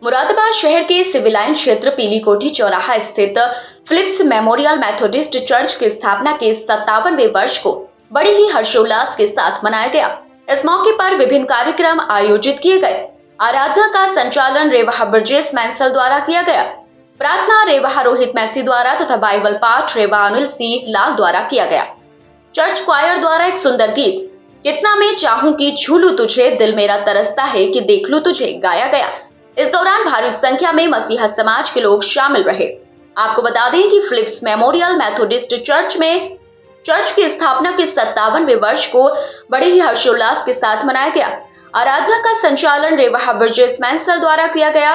मुरादाबाद शहर के civil line क्षेत्र पीली कोठी चौराहा स्थित फिलिप्स मेमोरियल मेथोडिस्ट चर्च की स्थापना के 57वें वर्ष को बड़े ही हर्षोल्लास के साथ मनाया गया। इस मौके पर विभिन्न कार्यक्रम आयोजित किए गए। आराधना का संचालन रेवाहा ब्रजेश मैंसल द्वारा किया गया। प्रार्थना रेवाहा रोहित मैसी द्वारा तथा बाइबल पाठ रेवाहा अनिल सी लाल द्वारा किया गया। चर्च क्वायर द्वारा एक सुंदर गीत कितना मैं चाहूं कि झूलू तुझे, दिल मेरा तरसता है कि देख लूं तुझे गाया गया। इस दौरान भारी संख्या में मसीहा समाज के लोग शामिल रहे। आपको बता दें कि फिलिप्स मेमोरियल मेथोडिस्ट चर्च में चर्च की स्थापना के 57वें वर्ष को बड़े ही हर्षोल्लास के साथ मनाया गया। आराधना का संचालन रेवाहा ब्रजेश मैंसल द्वारा किया गया।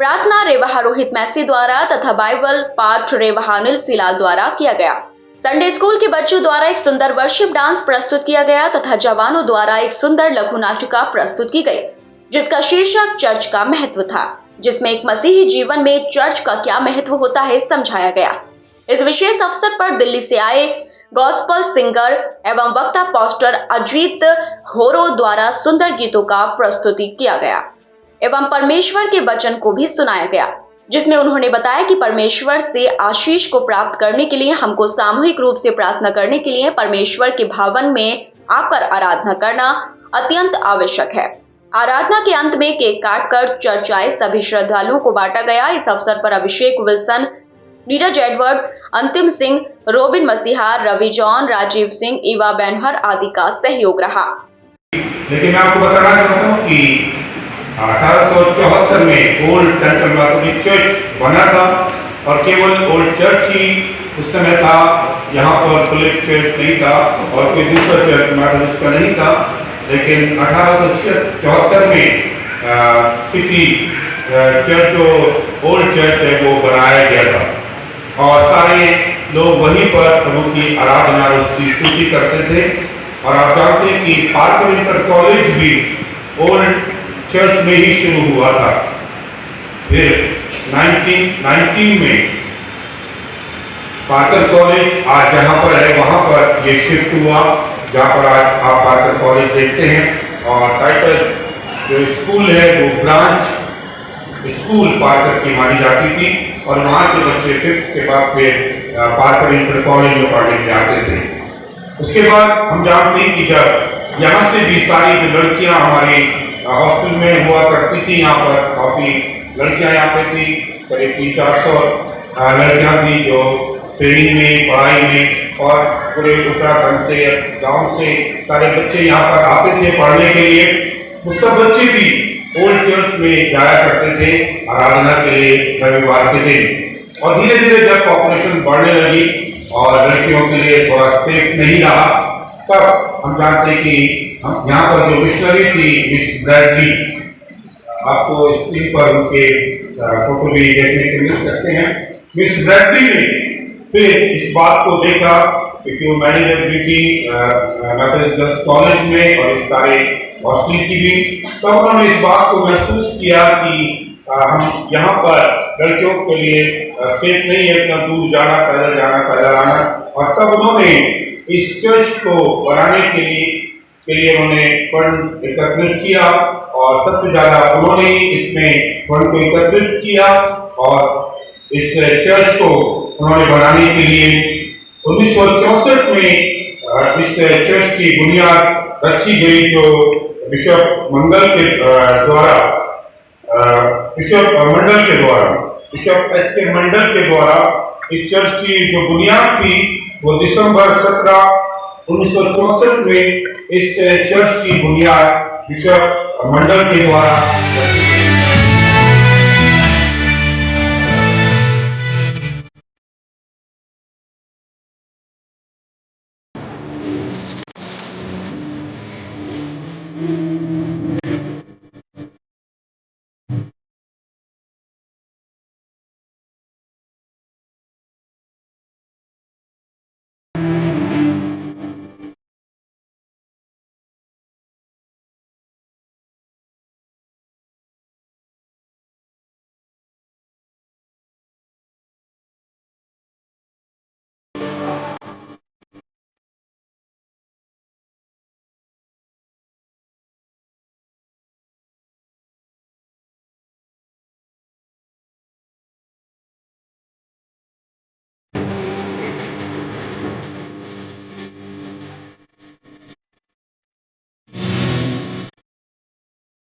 प्रार्थना रेवाहा रोहित मैसी द्वारा तथा बाइबल पाठ रेवाहा अनिल सिलाल द्वारा किया गया। संडे स्कूल के बच्चों द्वारा एक सुंदर वर्शिप डांस प्रस्तुत किया गया तथा जवानों द्वारा एक सुंदर लघु नाटिका प्रस्तुत की गई, जिसका शीर्षक चर्च का महत्व था, जिसमें एक मसीही जीवन में चर्च का क्या महत्व होता है समझाया गया। इस विशेष अवसर पर दिल्ली से आए गॉस्पल सिंगर एवं वक्ता पास्टर अजीत होरो द्वारा सुंदर गीतों का प्रस्तुति किया गया एवं परमेश्वर के वचन को भी सुनाया गया, जिसमें उन्होंने बताया कि परमेश्वर से आशीष को प्राप्त करने के लिए हमको सामूहिक रूप से प्रार्थना करने के लिए परमेश्वर के भवन में आकर आराधना करना अत्यंत आवश्यक है। आराधना के अंत में केक काटकर चर्च आए सभी श्रद्धालुओं को बांटा गया। इस अवसर पर अभिषेक विल्सन, नीरज एडवर्ड, अंतिम सिंह, रोबिन मसीहा, रवि जॉन, राजीव सिंह, ईवा बैनहर आदि का सहयोग रहा। लेकिन मैं आपको बताना चाहता हूँ कि 1874 में ओल्ड सेंट्रल मैथोडिस्ट चर्च बना था और केवल ओल्ड चर्च ही उस समय था। यहाँ पर फिलिप चर्च नहीं था और कोई दूसरा चर्च मैथोडिस्ट का नहीं था। लेकिन 1874 में सिटी चर्च जो ओल्ड चर्च है वो बनाया गया था और सारे लोग वहीं पर प्रभु की आराधना और उसकी स्तुति करते थे। और आप जानते हैं कि पार्कर इंटर कॉलेज भी ओल्ड चर्च में ही शुरू हुआ था। फिर 1919 में पार्कर कॉलेज आज जहां पर है वहां पर ये शिफ्ट हुआ, जहां पर आज आप पार्कर कॉलेज देखते हैं। और टाइटस जो स्कूल है वो ब्रांच स्कूल पार्कर की मानी जाती थी और वहां से बच्चे 5th के बाद फिर पार्कर इंटर कॉलेज में पढ़ने के आते थे। उसके बाद हम जानते हैं कि जब यहाँ से भी सारी जो लड़कियां हमारे हॉस्टल में हुआ करती थी, यहाँ पर काफी लड़कियां यहाँ पे थी, करीब 300-400 लड़कियां थी जो ट्रेनिंग में, पढ़ाई में, और पूरे उत्तराखंड से, गांव से सारे बच्चे यहाँ पर आते थे पढ़ने के लिए। वो सब बच्चे भी ओल्ड चर्च में जाया करते थे आराधना के लिए रविवार के दिन। और धीरे धीरे जब पॉपुलेशन बढ़ने लगी और लड़कियों के लिए थोड़ा सेफ नहीं रहा, तब हम जानते हैं कि हम यहाँ पर जो मिशनरी थी मिस ब्रैडली, आपको स्क्रीन पर उनके फोटो भी देखने को मिल सकते हैं। मिस ब्रैडली ने फिर इस बात को देखा क्योंकि वो मैनेजर भी थी मेथोडिस्ट गर्ल्स कॉलेज में और इस सारे हॉस्टल की भी, तब उन्होंने इस बात को महसूस किया कि हम यहाँ पर लड़कियों के लिए सेफ नहीं है इतना दूर जाना, पैदल आना। और तब उन्होंने इस चर्च को बनाने के लिए उन्होंने फंड एकत्रित किया और सबसे ज्यादा उन्होंने इसमें फंड को एकत्रित किया और इस चर्च को उन्होंने बनाने के लिए 1964 में इस चर्च की बुनियाद रखी गई, जो बिशप मंडल के द्वारा बिशप एस.के. मंडल के द्वारा इस चर्च की जो बुनियाद थी वो दिसंबर 17, 1964 में इस चर्च की बुनियाद बिशप मंडल के द्वारा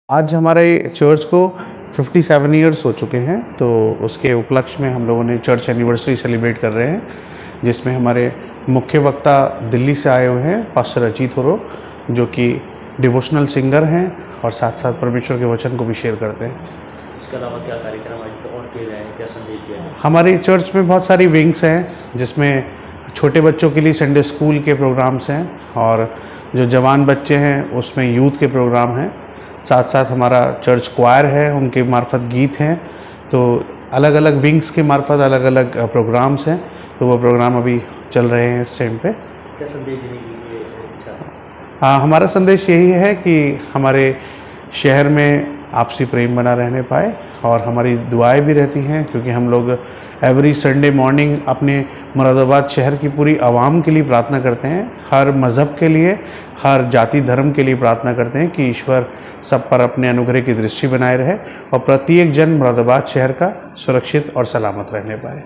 आज हमारे चर्च को 57 ईयर्स हो चुके हैं, तो उसके उपलक्ष्य में हम लोगों ने चर्च एनिवर्सरी सेलिब्रेट कर रहे हैं, जिसमें हमारे मुख्य वक्ता दिल्ली से आए हुए हैं, पास्टर अजीत होरो, जो कि डिवोशनल सिंगर हैं और साथ साथ परमेश्वर के वचन को भी शेयर करते हैं। इसके अलावा क्या कार्यक्रम आज तो और किए गए हैं, क्या संदेश दिया है? हमारे चर्च में बहुत सारी विंग्स हैं, जिसमें छोटे बच्चों के लिए संडे स्कूल के प्रोग्राम्स हैं और जो जवान बच्चे हैं उसमें यूथ के प्रोग्राम हैं। साथ साथ हमारा चर्च क्वायर है, उनके मार्फत गीत हैं। तो अलग अलग विंग्स के मार्फत अलग अलग प्रोग्राम्स हैं, तो वो प्रोग्राम अभी चल रहे हैं इस टाइम पे। क्या संदेश देने की इच्छा है? हमारा संदेश यही है कि हमारे शहर में आपसी प्रेम बना रहने पाए, और हमारी दुआएं भी रहती हैं, क्योंकि हम लोग एवरी संडे मॉर्निंग अपने मुरादाबाद शहर की पूरी आवाम के लिए प्रार्थना करते हैं, हर मज़हब के लिए, हर जाति धर्म के लिए प्रार्थना करते हैं कि ईश्वर सब पर अपने अनुग्रह की दृष्टि बनाए रहे और प्रत्येक जन मुरादाबाद शहर का सुरक्षित और सलामत रहने पाए।